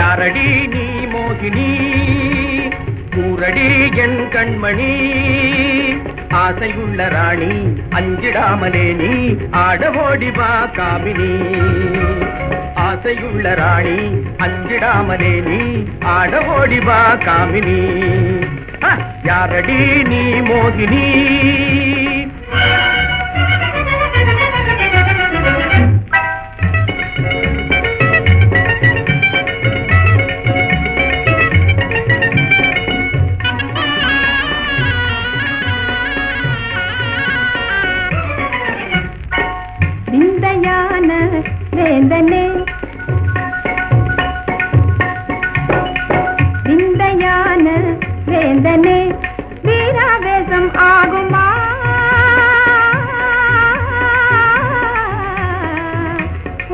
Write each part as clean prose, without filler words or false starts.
யாரடி நீ மோகினி கூரடி என் கண்மணி ஆசையுள்ள ராணி அஞ்சிடாமலே நீ ஆடவோடிவா காமினி ஆசையுள்ள ராணி அஞ்சிடாமலே நீ ஆடவோடிவா காமினி யாரடி நீ மோகினி விந்தையான வேந்தனே விந்தையான வேந்தனே வீராவேசம் ஆகுமா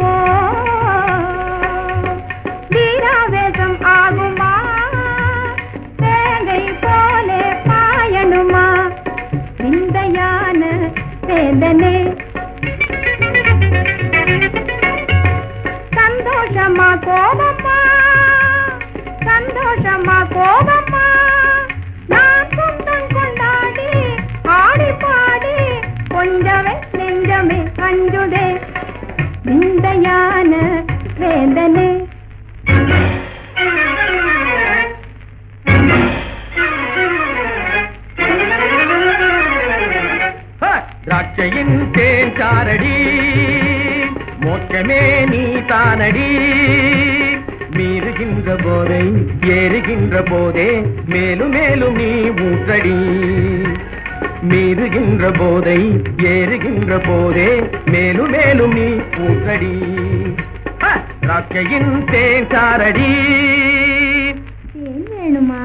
ஓ வீராவேசம் ஆகுமா வேங்கை போலே பாயணுமா விந்தையான வேந்தனே சந்தோஷமா கோபமா சந்தோஷமா கோபமா நான் சொந்தம் கொண்டாடி ஆடி பாடி கொஞ்சமே நெஞ்சமே அஞ்சுதே விந்தையான வேந்தனே திராட்சையின் தேன் சாரடி மோட்சமே நீ தானடி மீறுகின்ற போதை ஏறுகின்ற போதே மேலும் மேலும் நீ ஊற்றடி மீறுகின்ற போதை ஏறுகின்ற போதே மேலும் மேலும் நீ ஊற்றடி திராட்சையின் தேன் சாரடி வேணுமா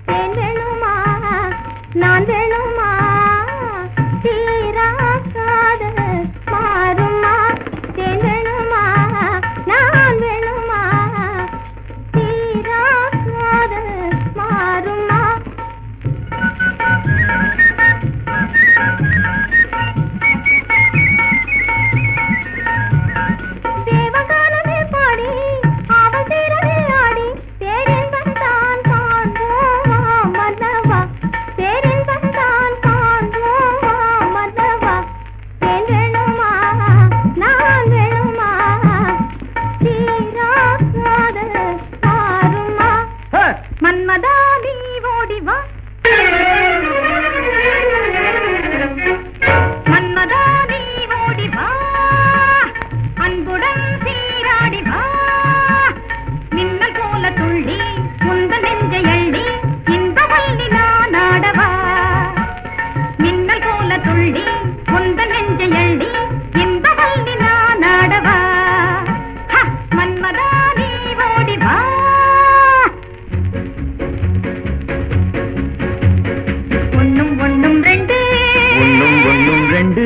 வேணுமா நான் வேணுமா தீராக்காத மாறுமா வேணுமா நான் வேணுமா தீராக்காத மாறுமா தேவகானமே பாடி அவள் தீரவே ஆடி தேரின்பம் தான் காண்போமா மன்னவா தேரின்பம் தான் காண்போமா மன்னவா வேணுமா நான் வேணுமா தீராக்காத மாறுமா மன்மதா நீ ஓடிவா மன்மதா நீ ஓடிவா அன்புடன் சீராடிவா மின்னல் போல துள்ளி முந்த நெஞ்சை அள்ளி இந்த வள்ளி நான் ஆடவா மின்னல் போல துள்ளி முந்த நெஞ்சை அள்ளி இந்த வள்ளி நான் ஆடவா மன்மதா நீ ஓடிவா ஒண்ணும் ஒண்ணும் ரெண்டு ஒண்ணும் ஒண்ணும் ரெண்டு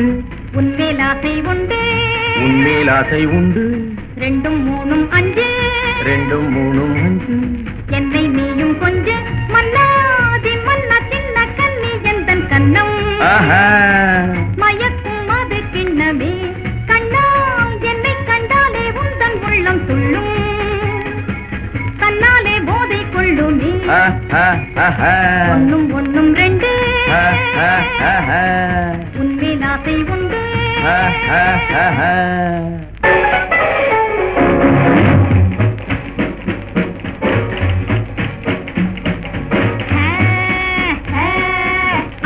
உன்மேல் ஆசை உண்டு உன்மேல் ஆசை உண்டு ரெண்டும் மூணும் அஞ்சு ரெண்டும் மூணும் அஞ்சு என்னை நீயும் கொஞ்ச மன்னாதி மன்னா சின்ன கண்ணி எந்தன் கண்ணம் மயக்கும் அது கிண்ணமே கண்ணா என்னை கண்டாலே உந்தன் உள்ளம் துள்ளும் கண்ணாலே போதை கொள்ளுமே ஒண்ணும் ஒண்ணும் ரெண்டு உன்மேல் ஆசை உண்டு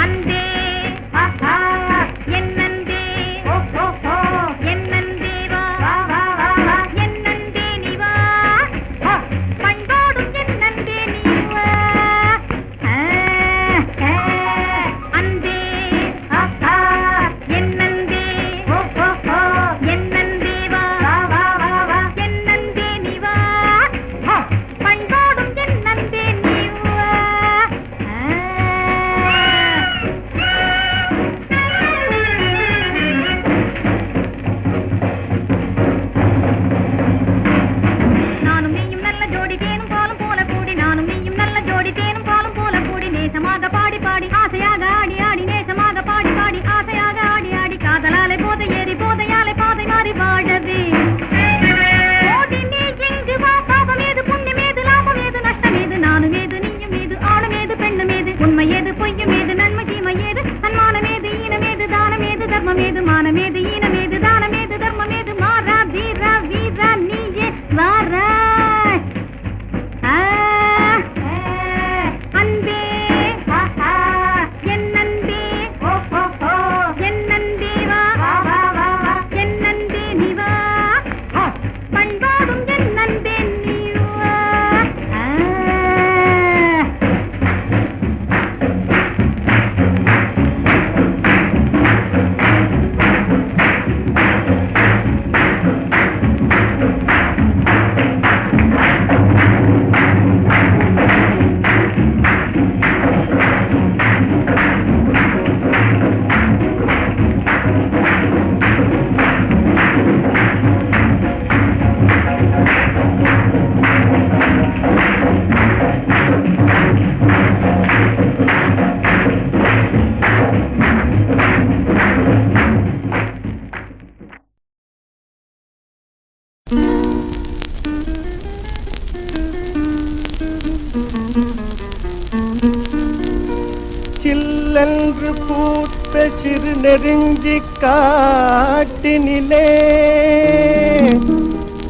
அன்பே என்னந்தே என்னந்தே வா என்னந்தே நீ வா பண்பாடும் என்னந்தே நீ வா அன்பே என்னந்தே என்னந்தே வா நில்லென்று பூத்த சிறு நெருஞ்சி காட்டினிலே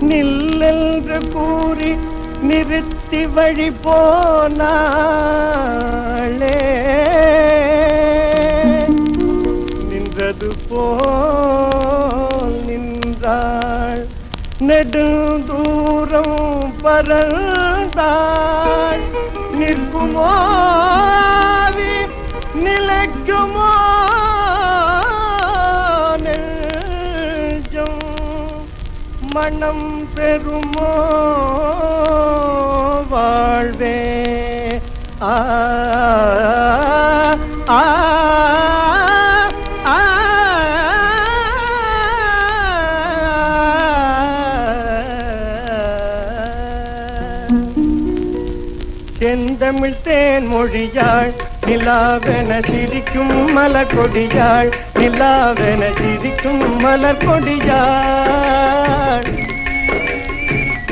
நில்லென்று கூறி நிறுத்தி வழி போனாளே நின்றது போல் நின்றாள் நெடுந்தூரம் பறந்தாள் நிற்குமோ நிலைக்குமோ நெஞ்சம் மனம் பெறுமோ வாழ்வே ஆ ஆ செந்தமிழ் தேன் மொழியாள் நிலாவென சிரிக்கும் மலர் கொடியாள் நிலாவென சிரிக்கும் மலர் கொடியாள்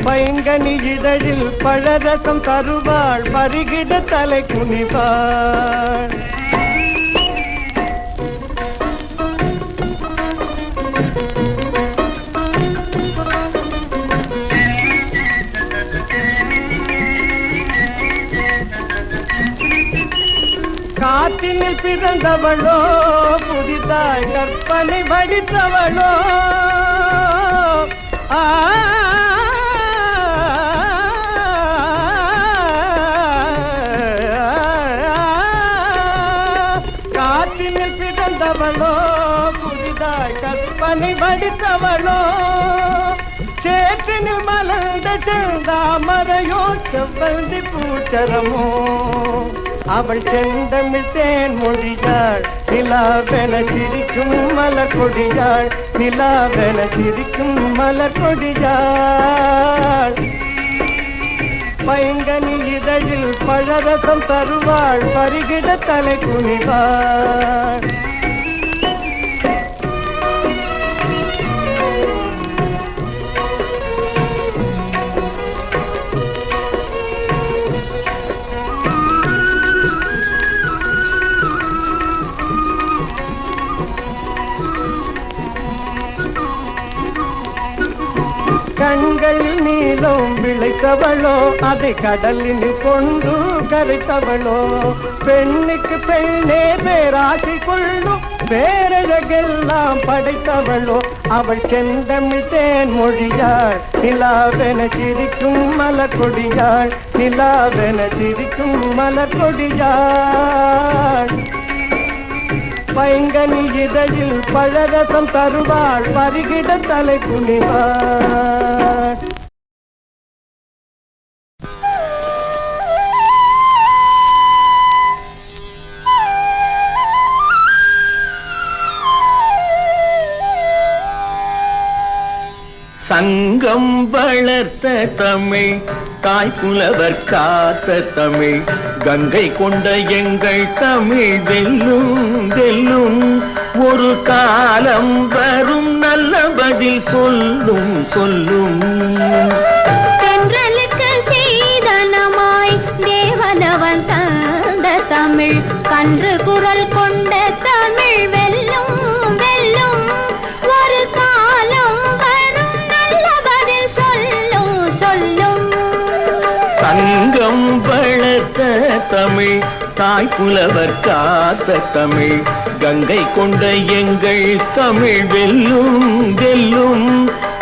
பைங்கனி இதழில் பழரசம் தருவாள் பருகிட தலை குனிவாள் காற்றினில் பிறந்தவளோ புதிதாய் கற்பனை வடித்தவளோ காற்றினில் பிறந்தவளோ புதிதாய் கற்பனை வடித்தவளோ சேற்றினில் மலர்ந்த செந்தாமரையோ செவ்வந்தி பூச்சரமோ அவள் செந்தமிழ் தேன் மொழியாள் நிலாவென சிரிக்கும் மலர் கொடியாள் நிலாவென சிரிக்கும் மலர் கொடியாள் பைங்கனி இதழில் பழரசம் தருவாள் பருகிட தலை குனிவாள் கண்களில் நீளம் விளைத்தவளோ அதை கடலில் கொண்டு கரைத்தவளோ பெண்ணுக்கு பெண்ணே பேராசி கொள்ளும் பேரழகெல்லாம் படைத்தவளோ அவள் செந்தமிழ் தேன் மொழியாள் நிலாவென சிரிக்கும் மலர் கொடியாள் நிலாவென சிரிக்கும் மலர் கொடியாள் பைங்கனி இதழில் பழரசம் தருவாள் பருகிட தலை குனிவாள் சங்கம் வளர்த்த தமிழ் தாய் புலவர் காத்த தமிழ் கங்கை கொண்ட எங்கள் தமிழ் வெல்லும் வெல்லும் ஒரு காலம் வரும் நல்ல பதில் சொல்லும் சொல்லும் தென்றலுக்கு சீதனமாய் தேவனவன் தந்த தமிழ் கன்று குரல் கொண்ட தமிழ் வெல்லும் வெல்லும் ஒரு காலம் வரும் நல்ல பதில் சொல்லும் சொல்லும் சங்கம் வளர்த்த தமிழ் தாய் புலவர் காத்த தமிழ் கங்கை கொண்ட எங்கள் தமிழ் வெல்லும் வெல்லும்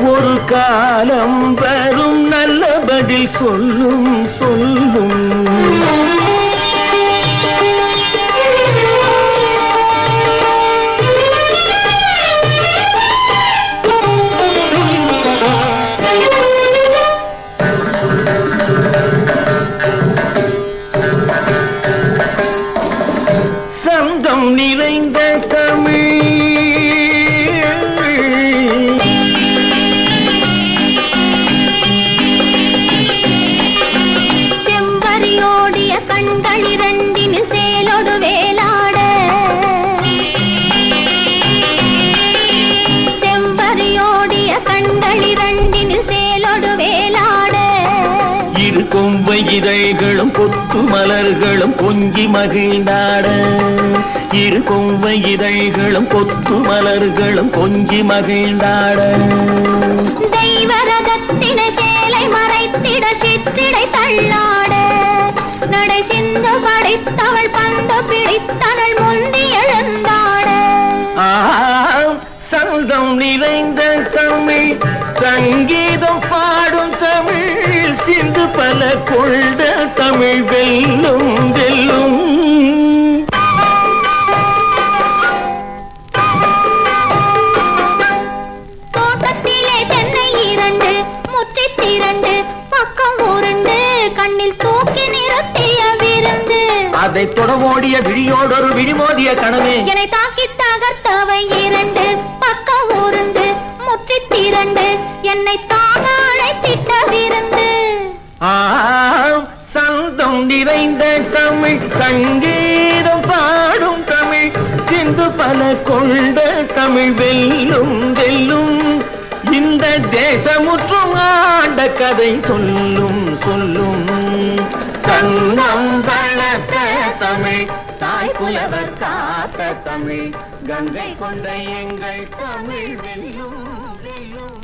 ஒரு காலம் வரும் நல்ல பதில் சொல்லும் சொல்லும் சந்தம் நிறைந்த தமிழ் கொவ்வை இதழ்களும் கொத்து மலர்களும் கொஞ்சி மகிழ்ந்தாட இரு கொவ்வை இதழ்களும் கொத்து மலர்களும் கொஞ்சி மகிழ்ந்தாட தெய்வரதத்தின சேலை மறைத்திட சிற்றிடை தள்ளாட நடை சிந்து படித்தவள் பந்து பிடித்தனள் முந்தி எழுந்தாட சங்கம் நிறைந்த தமிழ் சங்கீதம் பாடும் தமிழ் சிந்து பல கொண்ட தமிழ் வெல்லும் வெல்லும் தோட்டத்திலே தென்னை இரண்டு முற்றி திரண்டு பக்கம் உருண்டு கண்ணில் தூக்கி நிறுத்திய விருந்து அதை தொடவோடிய விழியோடொரு விழிமோதிய கனவே என்னை தாக்கி தகர்த்தவை இரண்டு பக்கம் உருந்து முற்றி திரண்டு என்னை தாக அழைத்திட்ட விருந்து சந்தம் நிறைந்த தமிழ் சங்கீதம் பாடும் தமிழ் சிந்து பல கொண்ட தமிழ் வெல்லும் வெல்லும் இந்த தேசமுற்றும் ஆண்ட கதை சொல்லும் சொல்லும் சங்கம் வளர்த்த தமிழ் தாய் புலவர் காத்த தமிழ் கங்கை கொண்ட எங்கள் தமிழ் வெல்லும் வெல்லும்.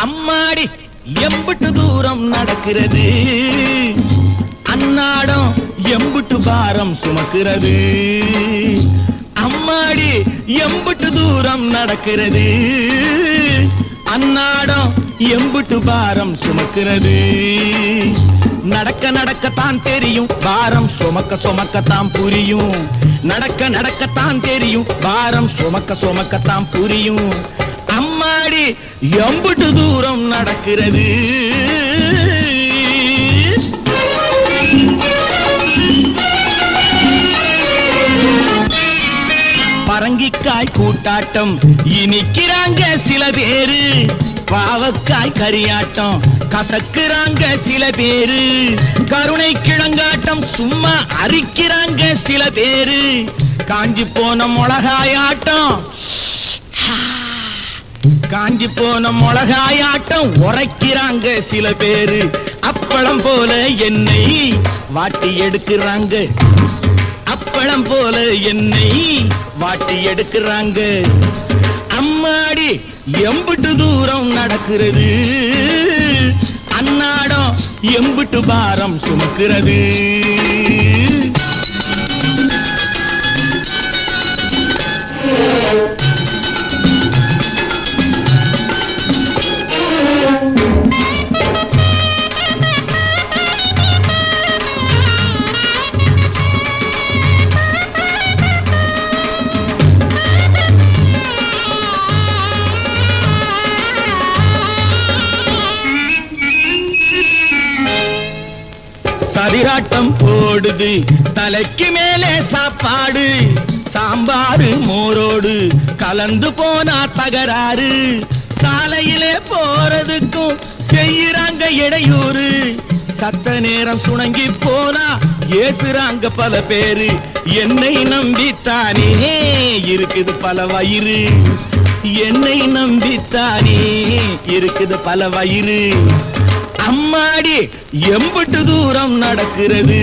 அம்மாடி எம்புட்டு தூரம் நடக்கிறது அன்னாடம் எம்புட்டு பாரம் சுமக்கிறது அம்மாடி எம்புட்டு தூரம் நடக்கிறது அன்னாடம் எம்புட்டு பாரம் சுமக்கிறது நடக்க நடக்கத்தான் தெரியும் பாரம் சுமக்க சுமக்கத்தான் புரியும் நடக்க நடக்கத்தான் தெரியும் பாரம் சுமக்க சுமக்கத்தான் புரியும் அம்மாடி எம்புட்டு தூரம் நடக்கிறது பரங்கிக்காய் கூட்டாட்டம் இனிக்கிறாங்க சில பேரு பாவக்காய் கரியாட்டம் கசக்குறாங்க சில பேரு கருணை கிழங்காட்டம் சும்மா அரிக்கிறாங்க சில பேரு காஞ்சி போன மிளகாயாட்டம் காஞ்சி போன மிளகாயாட்டம் உரைக்கிறாங்க சில பேரு அப்பளம் போல என்னை வாட்டி எடுக்கிறாங்க அப்பளம் போல என்னை வாட்டி எடுக்கிறாங்க அம்மாடி எம்புட்டு தூரம் நடக்கிறது அன்னாடம் எம்புட்டு பாரம் சுமக்கிறது சதிராட்டம் போடுது தலைக்கு மேலே சாப்பாடு சாம்பாரு மோரோடு கலந்து போனா தகராறு சாலையிலே போறதுக்கும் செய்யறாங்க இடையூறு சத்த நேரம் சுணங்கி போனா ஏசுறாங்க பல பேரு என்னை நம்பித்தானே இருக்குது பல வயிறு என்னை நம்பித்தானே இருக்குது பல வயிறு அம்மாடி எம்புட்டு தூரம் நடக்கிறது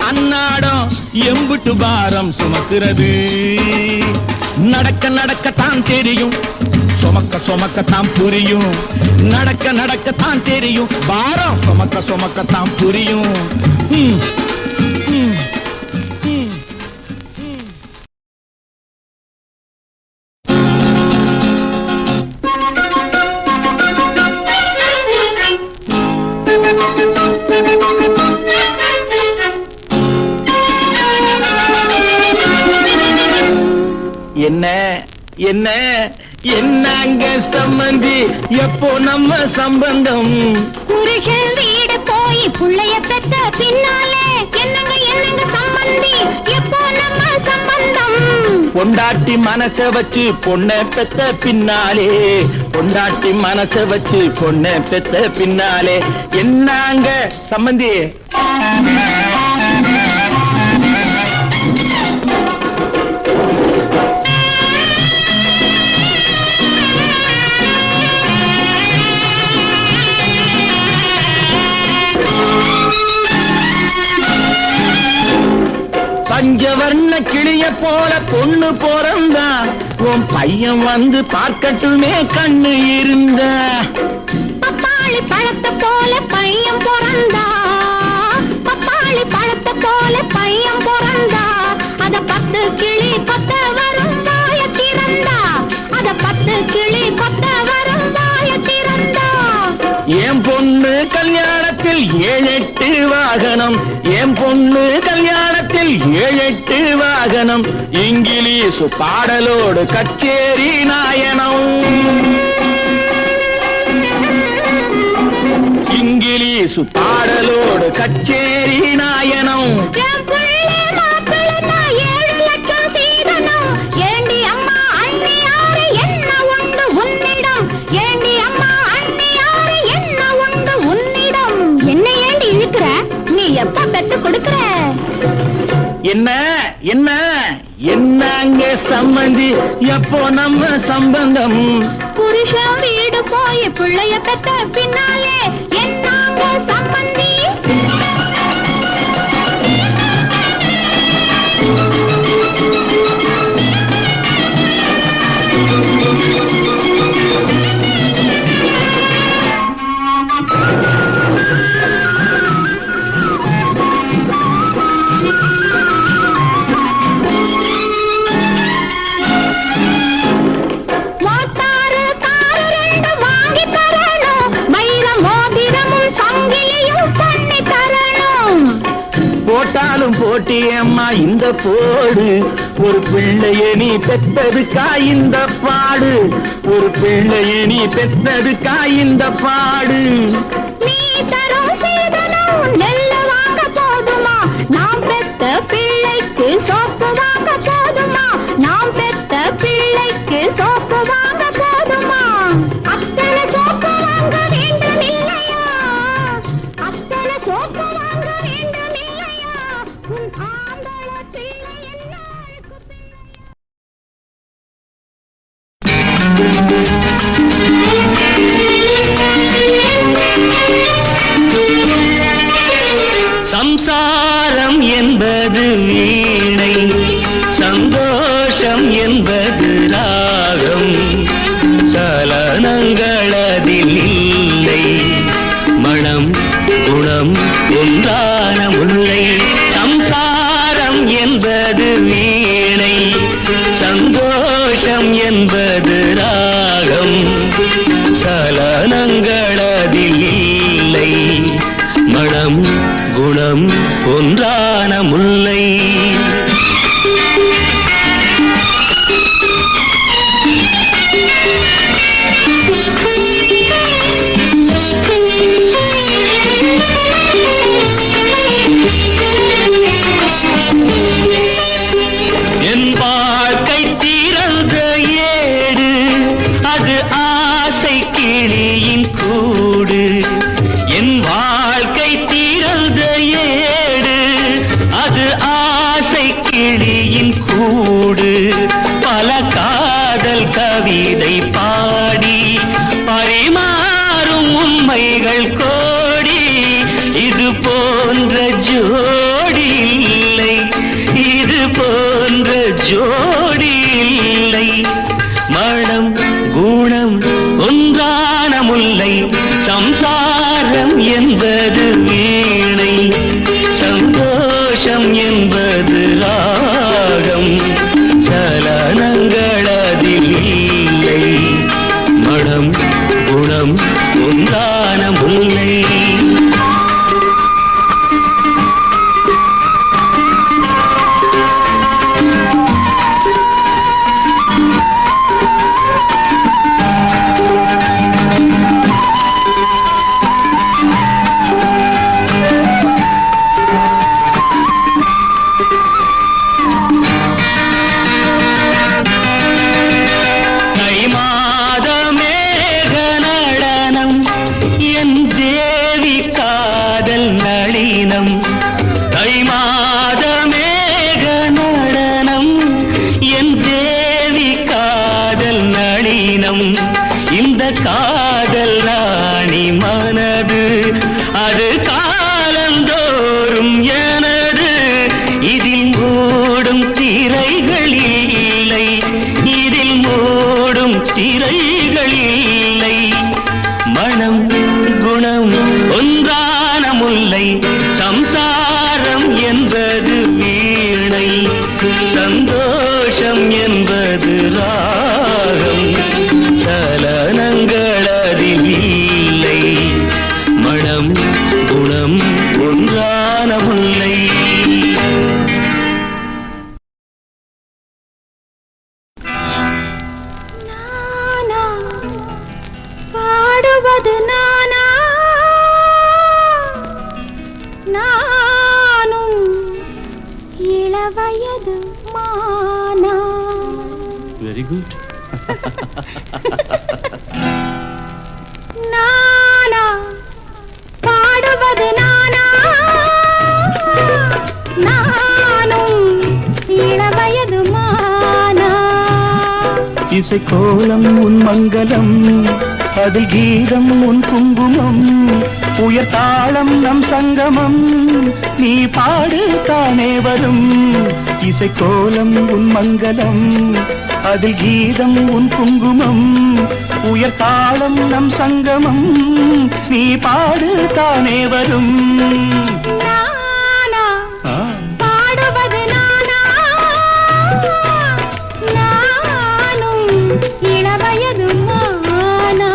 அன்னாடம் எம்புட்டு பாரம் சுமக்கிறது நடக்க நடக்கத்தான் தெரியும் சுமக்க சுமக்கத்தான் புரியும் நடக்க நடக்கத்தான் தெரியும் பாரம் சுமக்க சுமக்கத்தான் புரியும் என்ன என்ன என்னங்க சம்பந்தி எப்போ நம்ம சம்பந்தம் புருஷன் வீடு போய் புள்ளைய பெத்த பின்னாலே என்னங்க என்னங்க சம்பந்தி எப்போ நம்ம சம்பந்தம் பொண்டாட்டி மனச வச்சு பொண்ணை பெத்த பின்னாலே, பொண்டாட்டி மனச வச்சு பொண்ணை பெத்த பின்னாலே என்னங்க சம்பந்தி? பஞ்சவர்ண கிளிய போல பொண்ணு பிறந்தா, உன் பையன் வந்து பார்க்கட்டுமே கண்ணு இருந்தா. பப்பாளி பழத்தை போல பையன் பிறந்தா, பப்பாளி பழத்தை போல பையன் பிறந்தா, அத 10 கிளி கொத்த வரும் வாய திறந்தா, அத 10 கிளி கொத்த வரும் வாய திறந்தா. என் பொண்ணு கல்யாணத்தில் 7-8 வாகனம், என் பொண்ணு கல்யாணத்தில் 7-8 வாகனம், இங்கிலீஷு பாடலோடு கச்சேரி நாயனம், இங்கிலீஷு பாடலோடு கச்சேரி நாயனம். என் புள்ளே மாப்பிள்ளை 7 லட்சம் சீதனம், ஏண்டி அம்மா அண்ணி யாரு என்ன உண்டு உன்னிடம், ஏண்டி அம்மா அண்ணி யாரு என்ன உண்டு உன்னிடம். என்ன ஏண்டி இழுக்கிற, நீ எப்ப பெத்து கொடுக்கிற? என்ன என்ன என்னங்க சம்பந்தி, எப்போ நம்ம சம்பந்தம்? புருஷன் வீடு போய் பிள்ளைய பெத்த பின்னாலே என்னங்க சம்பந்தி? போட்டாலும் போட்டியம்மா இந்த போடு, ஒரு பிள்ளைய நீ பெத்ததுக்கா இந்த பாடு, ஒரு பிள்ளைய நீ பெத்ததுக்கா இந்த பாடு. நீ தரும் சீதனம் நெல்ல வாங்க போதுமா, நாம் பெத்த பிள்ளைக்கு சோப்பு வாங்க போதுமா, நாம் பெத்த பிள்ளைக்கு சோப்பு வாங்க போதுமா. அத்தனை சோப்பு வாங்க வேண்டும் இல்லையா, அத்தனை சோப்பு வாங்க வேண்டும் இல்லையா, உன் ஆம்பள பிள்ளை என்ன சம்சாரம் என்பது வீணை, சந்தோஷம் என்பது ராகம், சலனங்களதில் இல்லை, மனம் குணம் ஒன்றான முல்லை. சம்சாரம் என்பது வீணை, சந்தோஷம் என்பது ராகம், சலனங்களதில் இல்லை, மனம் குணம் ஒன்றான முல்லை. என் வாழ்க்கை திறந்த ஏடு, அது ஆசை கிளியின் கூடு, என் வாழ்க்கை திறந்த ஏடு, அது ஆசை கிளியின் கூடு. பல காதல் கவிதை பாடி பரிமாறும் உண்மைகள் கோடி, இது போன்ற ஜோடி இல்லை, இது போன்ற ஜோடி இல்லை, மனம் குணம் ஒன்றான முல்லை. சம்சாரம் என்பது வீணை, சந்தோஷம் என்பது ராகம், சலனங்களதில் இல்லை, மனம் குணம் ஒன்றான முல்லை. காதல் நளினம் தை மாத மேக நடனம் என் தேவி காதல் நளினம் இந்த காதல் ராணி மனது அது காலந்தோறும் எனது இதில் மூடும் திரைகள் இல்லை இதில் மூடும் திரைகள் இல்லை மனம் குணம் ஒன்றான முல்லை சம்சாரம் என்பது வீணை சந்தோஷம் என்பது ராகம் சலனங்கள் அதில் இல்லை மனம் குணம் ஒன்றான முல்லை நானா பாடுவது நானா நானும் இளவயது மானா வெரி குட் நானா பாடுவது நானா நானும் இளவயது மானா இசைக்கோலம் உன் மங்களம் அதில் கீதம் உன் குங்குமம் உயர் தாளம் நம் சங்கமம் நீ பாடு தானே வரும் இசைக்கோலம் உன் மங்களம் அதில் கீதம் உன் குங்குமம் உயர் தாளம் நம் சங்கமம் நீ பாடு தானே வரும் நானா பாடுவது நானா நானும் இளவயது மானா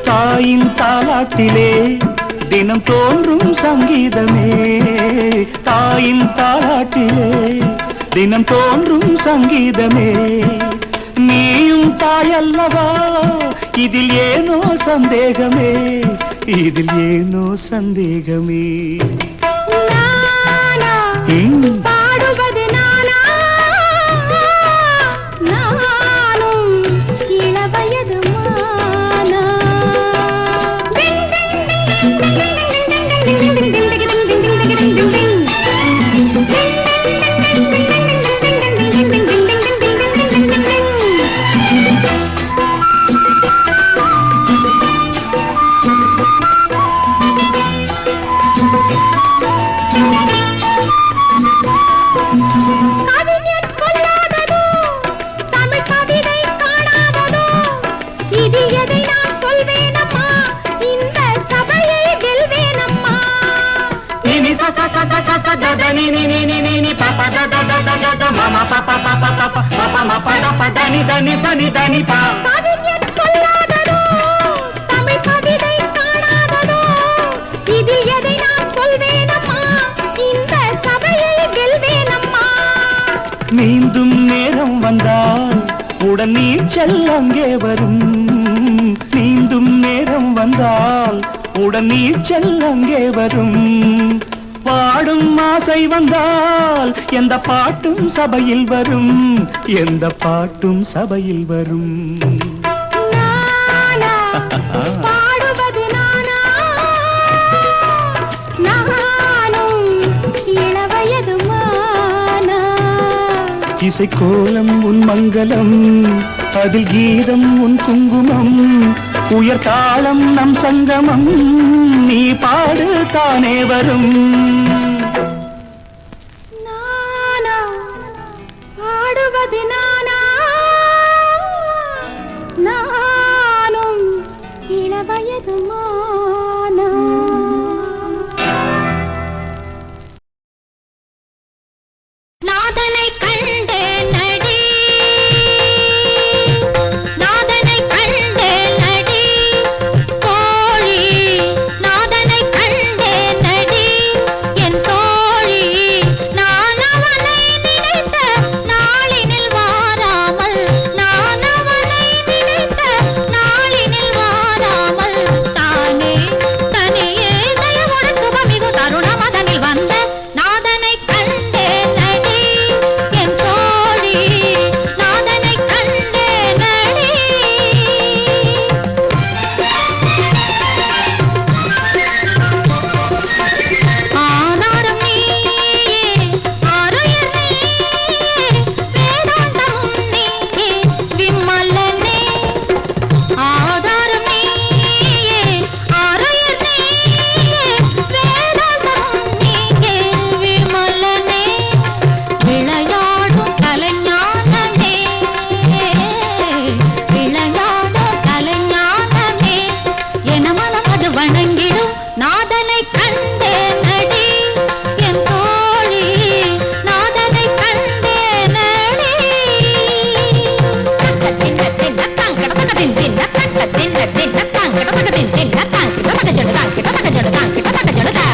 தாயின் தாலாட்டிலே தினம் தோன்றும் சங்கீதமே தாயின் தாலாட்டிலே தினம் தோன்றும் சங்கீதமே நீயும் தாயல்லவா இதில் ஏனோ சந்தேகமே இதில் ஏனோ சந்தேகமே பாடுவது நானா நானும் இளவயது மானா நீந்தும் நேரம் வந்தால் உடன் நீச்சல் அங்கே வரும் நீந்தும் நேரம் வந்தால் உடன் நீச்சல் அங்கே வரும் பாடும் ஆசை வந்தால் எந்த பாட்டும் சபையில் வரும் எந்த பாட்டும் சபையில் வரும் பாடுவது நானா நானும் இளவ இசை கோலம் உன் மங்களம், அதில் கீதம் உன் குங்குமம், உயர் தாளம் நம் சங்கமம், நீ பாடு தானே வரும். நானா பாடுவது நானா, நானும் இளவயது மானா. நாதனை கண்டேன் நடி, நாதனை கண்டேன் நடி தோழி, நாதனை கண்டேன் நடி என் தோழி. நான் அவனை நினைத்த நாளினில் வாராமல், நான் அவனை நினைத்த நாளினில் வாராமல், தானே தனியே தயவுடன் சுபமிகு தருணம் அதனில் வந்த நாதனை கண்டேன் நடி என் தோழி, நாதனை கண்டேன் நடி. ஆதாரம் நீயே, ஆருயிர் நீயே, வேதாந்தம் நீயே, விமலனே. ஆதாரம் நீயே, ஆருயிர் நீயே, வேதாந்தம் நீயே, விமலனே. விளையாடும் கலைஞானமே, விளையாடும் கலைஞானமே, என மனம் அது வணங்கிடும் நாதனை கண்டேன் நடி என் தோழி, நாதனை கண்டேன் நடி. தின்ன தின்ன தாங்கட தக தின் தின்ன தங்க தின்ன தின்ன தாங்கட தக தின் தின்ன தாங்கிட தக ஜட தாங்கிட தக ஜட தாங்கிட தக ஜட தா.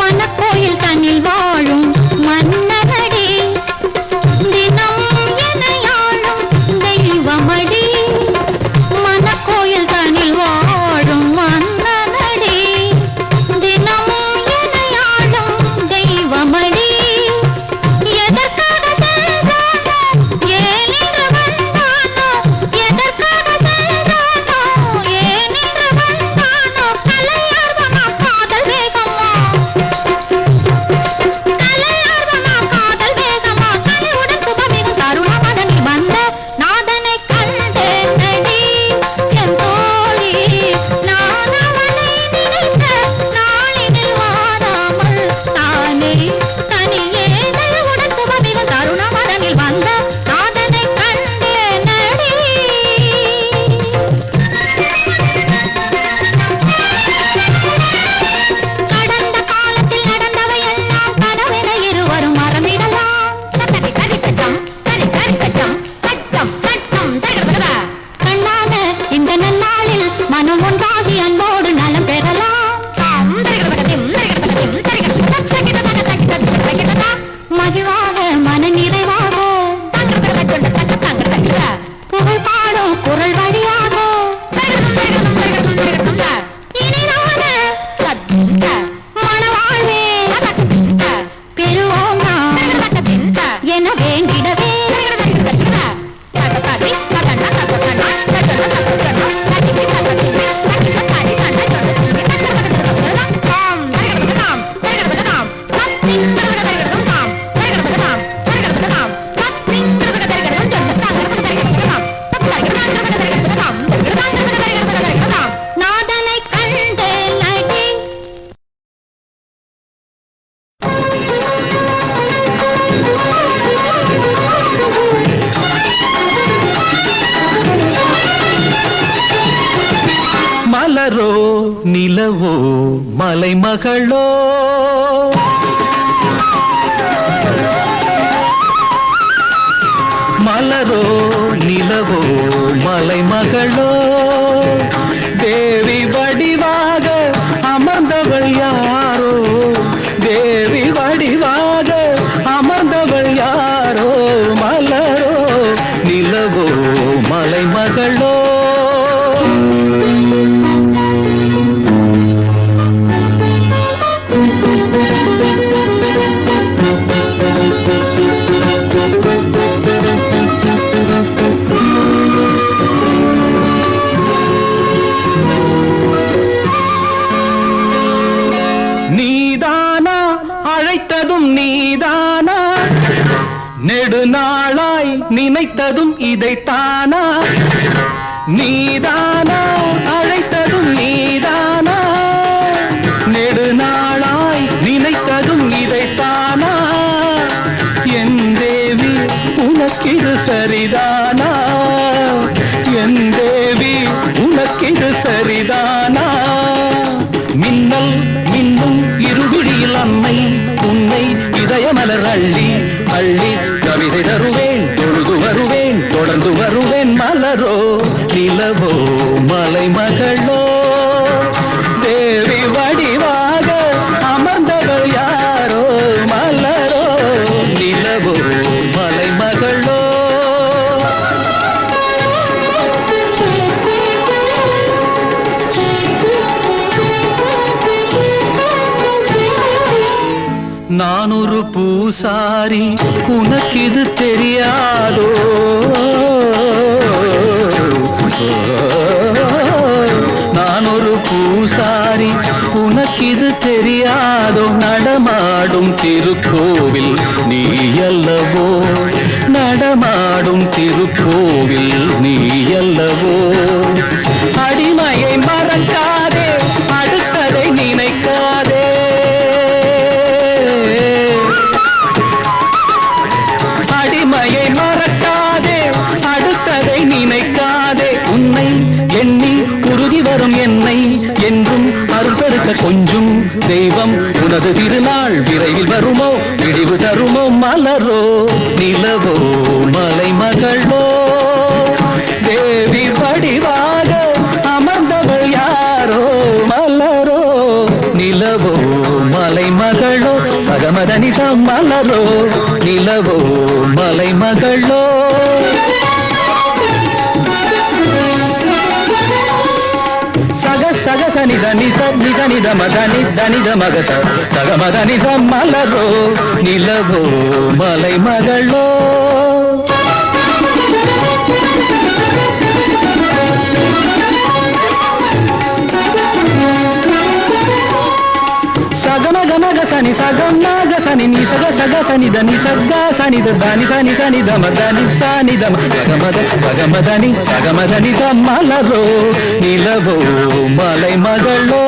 மனக்கோயில் தன்னில் வாழும் மன்னனடி, தினம் எனையாளும் தெய்வமடி. மனக்கோயில் தன்னில் வாழும் மன்னனடி, தினம் எனையாளும் தெய்வமடி. எதற்காக சென்றானோ, ஏனின்று வந்தானோ, எதற்காக சென்றானோ, ஏனின்று வந்தானோ, கலையார்வமா காதல் வேகமா, கலையார்வமா காதல் வேகமா, கலையுடன் சுபமிகு தருணம் அதனில் வந்த நாதனை கண்டேன் நடி என் தோழி. நான் அவனை நினைத்த நாளினில் வாராமல், தானே தனியே தயவுடன் சுபமிகு தருணம் அதனில் வந்த நாதனை கண்டேன் நடி. கடந்த காலத்தில் நடந்தவை எல்லாம் கனவென இருவரும் மறந்திடலாம். கட்டடி கடிக்கட்டம், கடி கடிக்கட்டம், கட்டம் கட்டம் தகவதா. கண்ணான இந்த நன்னாளில் மனம் ஒன்றாகி அன்போடு நலம் பெறலாம். தாம் தகவதகதிம் தகவதகதிம் தகவதகதிம் தகவதகதிம் மகிழ்வாக மன நிறைவாக புகழ் பாடும் குரல் வழியாக இனிதான மணவாழ்வே பெறுவோம் நாம் என வேண்டிடவே. நாதனை கண்டேன் நடி. மலரோ நிலவோ மலைமகளோ, மலரோ நிலவோ மலைமகளோ, தேவி வடிவாக அமர்ந்தவள் யாரோ, தேவி வடிவாக அமர்ந்தவள் யாரோ, மலரோ நிலவோ மலைமகளோ. அழைத்ததும் இதைத்தானா நீதானா அழைத்ததும் நீதானா நெடுநாளாய் நினைத்ததும் இதைத்தானா என் தேவி உனக்கிது சரிதானா என் தேவி உனக்கிது சரிதானா மின்னல் மின்னும் இருவிழியில் அன்னை உன்னை இதயமலர் அள்ளி அள்ளி கவிதை தருவேன் தொழுது வருவேன் தொடர்ந்து வருவேன் மலரோ நிலவோ மலைமகளோ தேவி வடிவாக அமர்ந்தவள் யாரோ மலரோ நிலவோ மலைமகளோ நான் ஒரு பூசாரி உனக்கிது தெரியாதோ நான் ஒரு பூசாரி உனக்கிது தெரியாதோ நடமாடும் திருக்கோவில் நீ அல்லவோ நடமாடும் திருக்கோவில் நீ அல்லவோ அடிமையை மறக்காதே அடுத்ததை நினைக்காதே அடிமையை மறக்காதே அடுத்ததை நினைக்காதே உன்னை எண்ணி உருகி வரும் என்னை என்றும் அருள்பெருக்க கொஞ்சம் தெய்வம் உனது திருநாள் விரைவில் வருமோ விடிவு தருமோ மலரோ நிலவோ மலைமகளோ தேவி வடிவாக அமர்ந்தவள் யாரோ மலரோ நிலவோ மலைமகளோ சகமதனித மலரோ நிலவோ மலைமகளோ சக சனித நித நித நித மதனி தனித மகத சகமதனித மலரோ நிலவோ மலைமகளோ సని సగం నాగ సని ని సగ సగ సని దని సగ్గ సని దని సని సని దమ దని సని దమ సగమదని సగమదని మలరో నిలవో మలై మగళో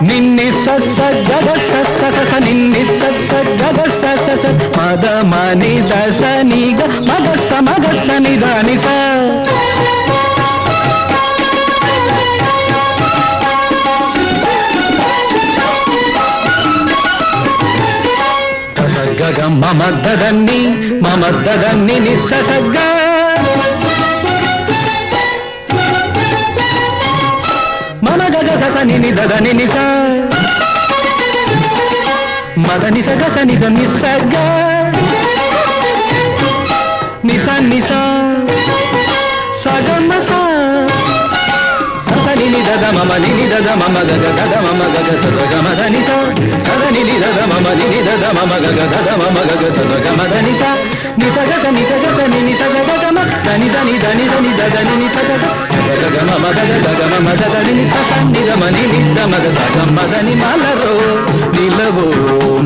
నిన్ని సస్స గగ సస్స సస నిన్ని సస్స గగ సస్స స మద మని దస నిగ మగస్స మగస్స నిదాని స గగ మమ దదన్ని నిస్స సగ్గ మమ గగ సస నిని దదని నిస మదని సగ సని దని సగ నిస నిస సగమ స ససని ని దద మమ ని దద మమ గగ దద మమ గగ సగమ దని స సదని ని దద మమ ని దద మమ గగ దద మమ గగ సగమ దని స ని సగ సని సగ సని ని సగ గమ దని దని దని దని దదని ని సగ గగ మమ గగ గగ మమ దదని ని స ని దమ ని దమ గగ సగమ దని మలరో నిలవో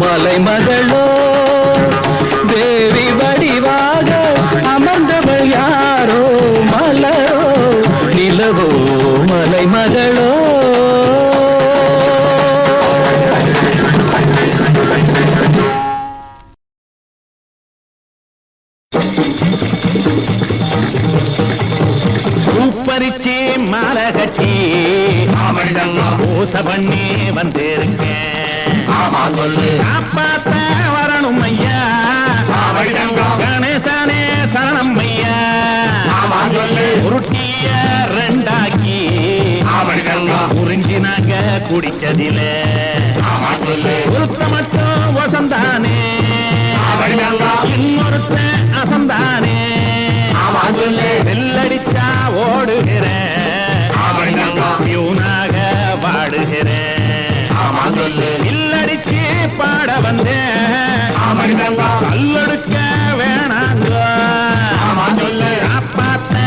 மலை மகளோ தேவி வடிவாக அமர்ந்தவள் யாரோ மலரோ நிலவோ மலை மகளோ பூப்பறிச்சி மாலை கட்டி பூச பண்ணி வந்திருக்கேன் காப்பாத்த வரணும் ஐயா கணேசனே சரணம் ஐயா உருட்டிய ரெண்டாக்கி உறிஞ்சினாங்க குடிச்சதில ஒருத்த மட்டும் வசந்தானே இன்னொருத்த அசந்தானே வெள்ளடிச்சா ஓடுகிறேன் பியூனாக வாடுகிறேன் இல்லடிச்சு பாட வந்தேன் கல்லெடுக்க வேணாங்க காப்பாத்த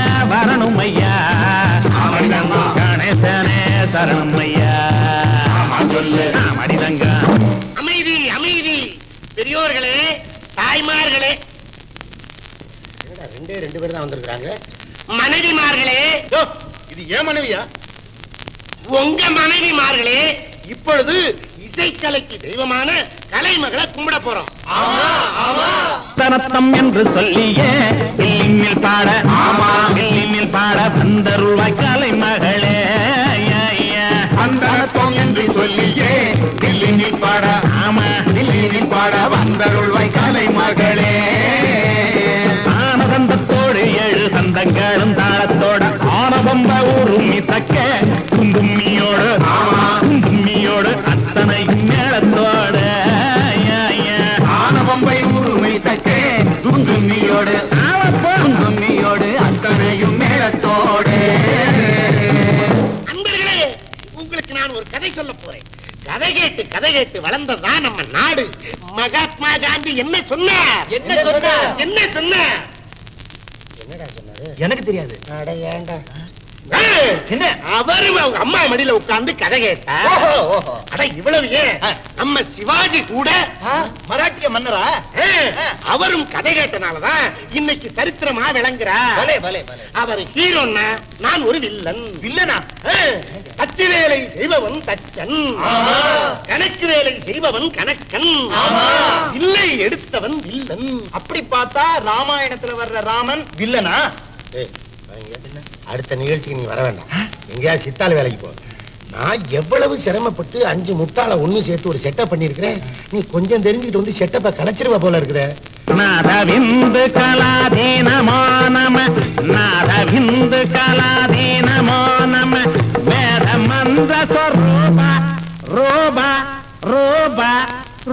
சொல்லு மடிதங்க. அமைதி அமைதி. பெரியோர்களே, தாய்மார்களே, ரெண்டு பேர் தான் வந்திருக்காங்க. மனைவிமார்களே, இது ஏன் மனைவியா? உங்க மனைவிமார்களே, இப்பொழுது இசைக்கலைக்கு தெய்வமான கலைமகளை கும்பிட போறோம். தனத்தம் என்று சொல்லியே வில்லிமில் பாட, ஆமா வில்லிமில் பாட வந்தருள்வாய் கலைமகளே. அந்தனத்தம் என்று சொல்லியே வில்லிமில் பாட, ஆமா வில்லிமில் பாட வந்தருள்வாய் கலைமகளே. ஆனதந்தத்தோடு 7 தந்தங்களும் தாளத்தோட ஆனபம்ப உருமி தக்க குங்கும்மியோடு, ஆமா குங்கும்மியோடு அத்தனையும் மேளத்தோட ஆனபம்பை உருமை தக்க குங்கும்மியோடு, குங்கும்மியோடு அத்தனையும் மேளத்தோடு. அன்பர்களே, உங்களுக்கு நான் ஒரு கதை சொல்ல போறேன். கதை கேட்டு வளர்ந்ததான் நம்ம நாடு. மகாத்மா காந்தி என்ன சொன்னார்? என்னடா சொன்னாரு? எனக்கு தெரியாது. அவரு அவங்க அம்மா மடியில உட்கார்ந்து கதை கேட்டா. அட இவ்வளவு ஏன், நம்ம சிவாஜி கூட மராட்டிய மன்னரா, அவரும் கதை கேட்டனாலதான் இன்னைக்கு சரித்திரமா விளங்குறார். அவர் ஹீரோன்னா நான் ஒரு வில்லன். வில்லனா? தச்சு வேலை செய்பவன் தச்சன், கணக்கு வேலை செய்பவன் கணக்கன், இல்லை எடுத்தவன் வில்லன். அப்படி பார்த்தா ராமாயணத்துல வர்ற ராமன் வில்லனா? அடுத்த நிகழ்ச்சிக்கு நீ வர வேண்டாம். எங்கேயா சித்தாள் வேலைக்கு போ. நான் எவ்வளவு சிரமப்பட்டு 5 முட்டாள ஒண்ணு சேர்த்து ஒரு செட்டப் பண்ணிருக்கிறேன். நீ கொஞ்சம் தெரிஞ்சுக்கிட்டு வந்து செட்டப்ப கலைச்சிருவ போல இருக்கிற. நாதவிந்து கலாதீனமோ நம, நாதவிந்து கலாதீனமோ நம, வேத மந்திர ஸ்வரூபா ரூபா ரூபா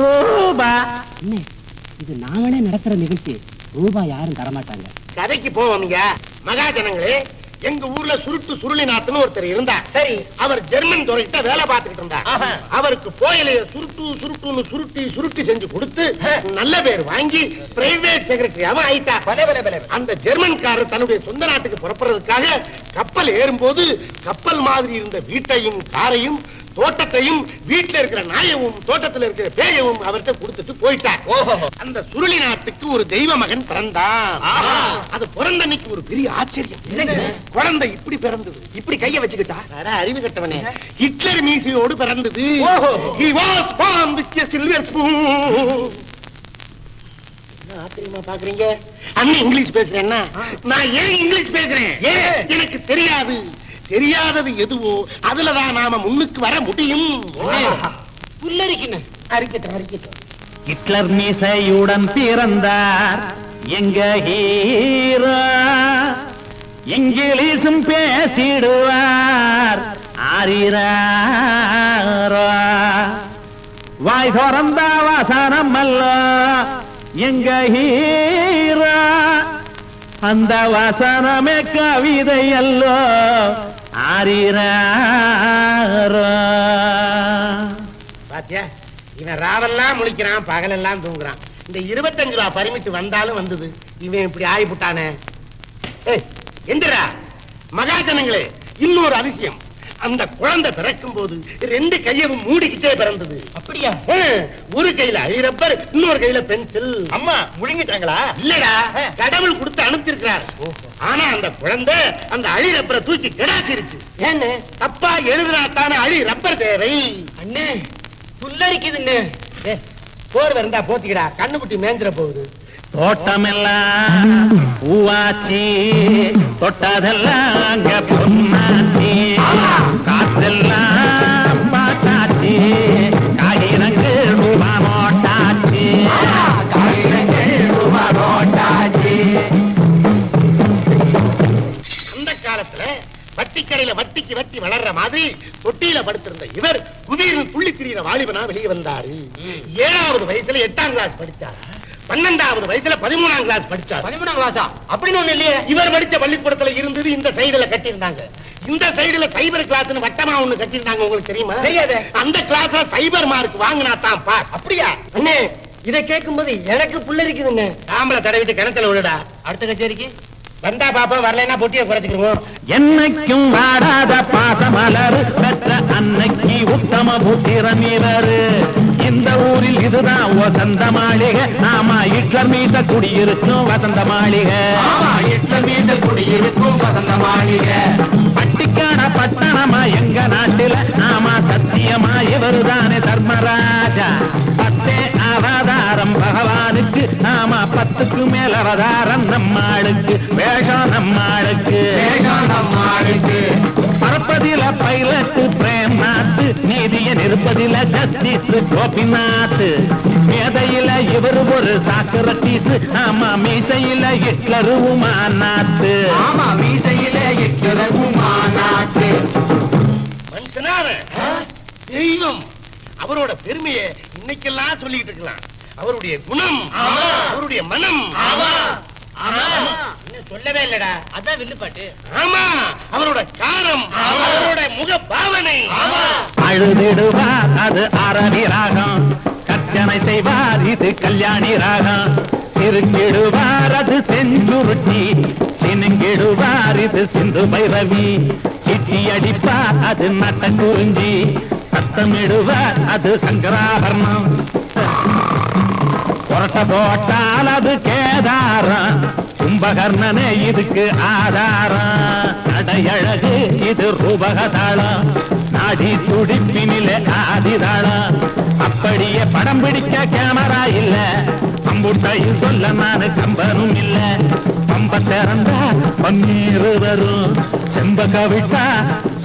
ரூபா. இது நாங்களே நடத்துற நிகழ்ச்சி, ரூபா யாரும் தரமாட்டாங்க. கதைக்கு போவோம்யா. மகாஜனங்களே, எங்க ஊர்ல சுருட்டு சுருளிநாத்னு ஒருத்தர் இருந்தார். சரி, அவர் ஜெர்மன் துறைகிட்ட வேலை பார்த்துக்கிட்டு இருந்தார். அவருக்கு போயிலைய சுருட்டுன்னு சுருட்டி செஞ்சு கொடுத்து நல்ல பேர் வாங்கி பிரைவேட் செக்ரட்டரியாவும் ஆயிட்டார். அந்த ஜெர்மன்காரர் தன்னுடைய சொந்த நாட்டுக்கு புறப்படுறதுக்காக கப்பல் ஏறும்போது கப்பல் மாதிரி இருந்த வீட்டையும் காரையும் தோட்டத்தையும் வீட்டுல இருக்கிற நாயவும் தோட்டத்தில் இருக்கிற பேயவும் அவர்கிட்ட கொடுத்துட்டு போயிட்டார். அந்த சுருளி நாட்டுக்கு ஒரு தெய்வ மகன் பிறந்தான். அது பிறந்த அன்னைக்கு ஒரு பெரிய ஆச்சரியம். குழந்தை இப்படி பிறந்தது, இப்படி கைய வச்சுக்கிட்டா. அறிவு கட்டவனே, ஹிட்லர் மீசையோடு பிறந்தது. He was born with a silver spoon. ஆச்சரியமா பாக்குறீங்க? அண்ணன் இங்கிலீஷ் பேசுறேன்னா நான் ஏன் இங்கிலீஷ் பேசுறேன்? எனக்கு தெரியாது. தெரியாதது எதுவோ அதுலதான் நாம முன்னுக்கு வர முடியும். ஹிட்லர் மீசையுடன் பிறந்தார் எங்க ஹீரோ, இங்கிலீஷும் பேசிடுவார் ஆரிராரோ. வாய் திறந்த வசனம் அல்ல எங்க ஹீரோ, அந்த வசனமே கவிதை அல்லோ ஆரிராரோ. பாத்தியா, இவன் ராவெல்லாம் முழிக்கிறான், பகலெல்லாம் தூங்குறான். இந்த 25 ரூபா பரிமிட்டு வந்தாலும் வந்தது, இவன் இப்படி ஆயிப்புட்டானே. எந்திரா மகாஜனங்களே, இன்னொரு அதிசயம். அந்த குழந்தை பிறக்கும் போது 2 கையவும் மூடிக்கிட்டே பிறந்தது. அப்படியா? ஒரு கையில அழிரப்பர், இன்னொரு கையில பென்சில். அம்மா முழுங்கிட்டாங்களா? இல்லடா, கடவுள் கொடுத்து அனுப்பிச்சிருக்கிறார். ஆனா அந்த குழந்தை அந்த அழி ரப்பரை தூக்கி கிடாச்சிருச்சு. ஏன்னு தப்பா எழுதுனாத்தான அழி ரப்பர் தேவை. அண்ணே புல்லரிக்குதுன்னு போர் இருந்தா போத்திக்கிறா, கண்ணுக்குட்டி மேஞ்சிட போகுது. தோட்டமெல்லாம் பூவாச்சி, தொட்டதெல்லாம் அங்க பொன்னாச்சி, காற்றெல்லாம் பாட்டாச்சி, காகிதங்கள் ரூபா நோட்டாச்சி, காகிதங்கள் ரூபா நோட்டாச்சி. அந்த காலத்துல வட்டிக்கரையில வட்டிக்கு வட்டி வளர்ற மாதிரி தொட்டியில படுத்திருந்த இவர் குதிரில் துள்ளி திரிகிற வாலிபனா வெளியே வந்தாரு. 7வது வயசுல 8ஆம் கிளாஸ் படிச்சார். 12வது வயசுல 13ஆம் கிளாஸ் படிச்சார். 13ஆம் கிளாஸா? அப்படின்னு ஒண்ணு இல்லையே. இவர் படிச்ச பள்ளிக்கூடத்துல இருந்தது இந்த சைடுல கட்டியிருந்தாங்க. இந்த சைடுல சைபர் கிளாஸ்னு வட்டமா ஒண்ணு கட்டியிருந்தாங்க. உங்களுக்கு தெரியுமா? தெரியாது. அந்த கிளாஸ்ல சைபர் மார்க் வாங்கினா தான் பாஸ். அப்படியா? அண்ணே, இதை கேட்கும் போது எனக்கு புல்லரிக்குதுங்க. ஆம்பளை தடவிட்டு கிணத்துல விழுடா. அடுத்த கச்சேரிக்கு வந்தா பாப்பா, வரலைன்னா பொட்டியை குறைச்சிக்கிறோம். என்னைக்கும் வாடாத பாசமலர் பெற்ற அன்னைக்கு உத்தம புத்திரம் இவரு. இந்த ஊரில் இதுதான் வசந்த மாளிகை. ஆமா, இட்லர் மீத குடியிருக்கும் வசந்த மாளிகை. இட்லர் மீத குடியிருக்கும் வசந்த மாளிகை. பட்டிக்கான பட்டணமா எங்க நாட்டில. ஆமா, சத்தியமா இவருதானே தர்மராஜா. 10 அவதாரம் பகவானுக்கு. ஆமா, 10க்கு மேல் அவதாரம் நம்மாளுக்கு. வேஷம் நம்மாளுக்கு. பரப்பதில பைலட்டு பிரேம்நாத், நீதிய நிருப்பதில ஜஸ்டிஸ் கோபிநாத். மேதையில இவர் ஒரு சாக்ரட்டிஸ். ஆமா, மீசையில ஹிட்லர் உமாநாத். ஆமா, மீசையில ஹிட்லர் உமாநாத். மனுஷனான தெய்வம். அவரோட பெருமையை இன்னைக்கெல்லாம் சொல்லிக்கிட்டு இருக்கலாம். அவருடைய குணம், அவருடைய மனம் சொல்லவே இல்லடா. அதான் வில்லுப்பாட்டு. ஆமா, அவரோட காரம், அவரோட முக பாவனை. அழுதிடுவார் அது அரவி ராகம். கர்ச்சனை செய்வார் இது கல்யாணி ராகம். சிறுங்கிடுவார் அது செஞ்சுருட்டி. சினுங்கிடுவார் இது சிந்து பைரவி. சிட்டி அடிப்பார் அது நட்ட குறிஞ்சி. சத்தமிடுவார் அது சங்கராபரணம். புரட்ட போட்டால் அது கேதாரம். கும்பகர்ணனே இதுக்கு ஆதாரம். நடையழகு இது ரூபகதாளம். நாடி துடிப்பினிலே ஆதிதாளம். அப்படியே படம் பிடிக்க கேமரா இல்ல. கம்புட்டையும் சொல்ல நானு கம்பனும் இல்ல. பம்ப திறந்தா பன்னீர் வரும். செம்பக விட்டா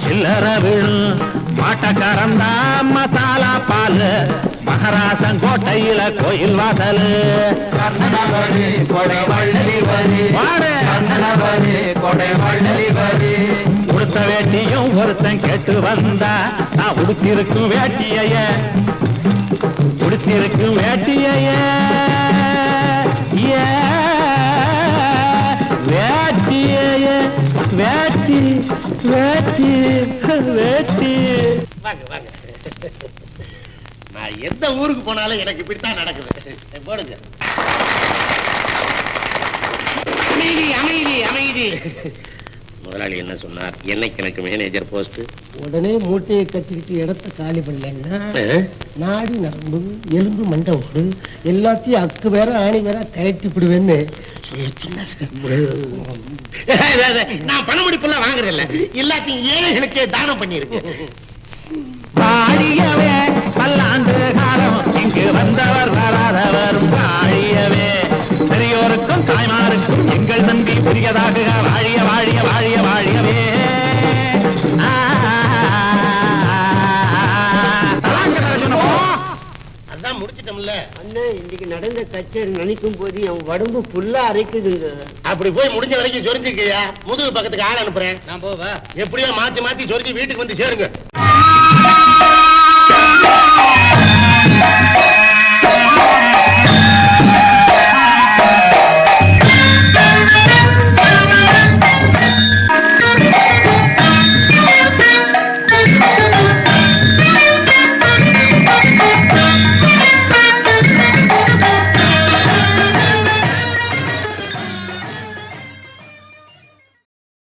சில்லற விழும். மாட்டக்காரந்தா மசாலா பால். மகராசன் கோட்டையில கோயில் வாசல். உடுத்த வேட்டியும் ஒருத்தன் கேட்டு வந்தா. நான் உடுத்திருக்கும் வேட்டிய உடுத்திருக்கும் வேட்டிய வேட்டிய வேட்டி வேட்டி வேட்டி. வாங்க வாங்க. நான் எந்த ஊருக்கு போனாலும் எனக்கு இப்படித்தான் நடக்குது. போடுங்க. அமைதி அமைதி அமைதி. முதலாளி என்ன சொன்னார்? என்னைக்கு எனக்கு மேனேஜர் போஸ்ட்? உடனே மூட்டையை கட்டிக்கிட்டு இடத்த காலி பண்ணலன்னா நாடி நரம்பு எலும்பு மண்டை ஓடு எல்லாத்தையும் அக்கு வேற ஆணி வேற கழட்டி விடுவேன்னு நான் பண முடிப்பெல்லாம் வாங்குறதில்ல. எல்லாத்தையும் ஏழைகளுக்கே தானம் பண்ணிருக்கேன். வாழியவே பல்லாண்டு காலம் இங்கு வந்தவர் வராதவர் வாழியவே. பெரியோருக்கும் தாய்மாருக்கும் எங்கள் நம்பி புரியதாக வாழிய வாழிய வாழிய வாழியவே. அதான் முடிச்சிட்டோம்ல. அண்ணே, இன்னைக்கு நடந்த கச்சேரி நினைக்கும் போது என் உடம்பு ஃபுல்லா அரைக்குதுங்க. அப்படி போய் முடிஞ்ச வரைக்கும் சொரிஞ்சுக்கையா. முதுகு பக்கத்துக்கு ஆள் அனுப்புறேன். நான் போவா. எப்படியோ மாத்தி மாத்தி சொரிஞ்சு வீட்டுக்கு வந்து சேருங்க.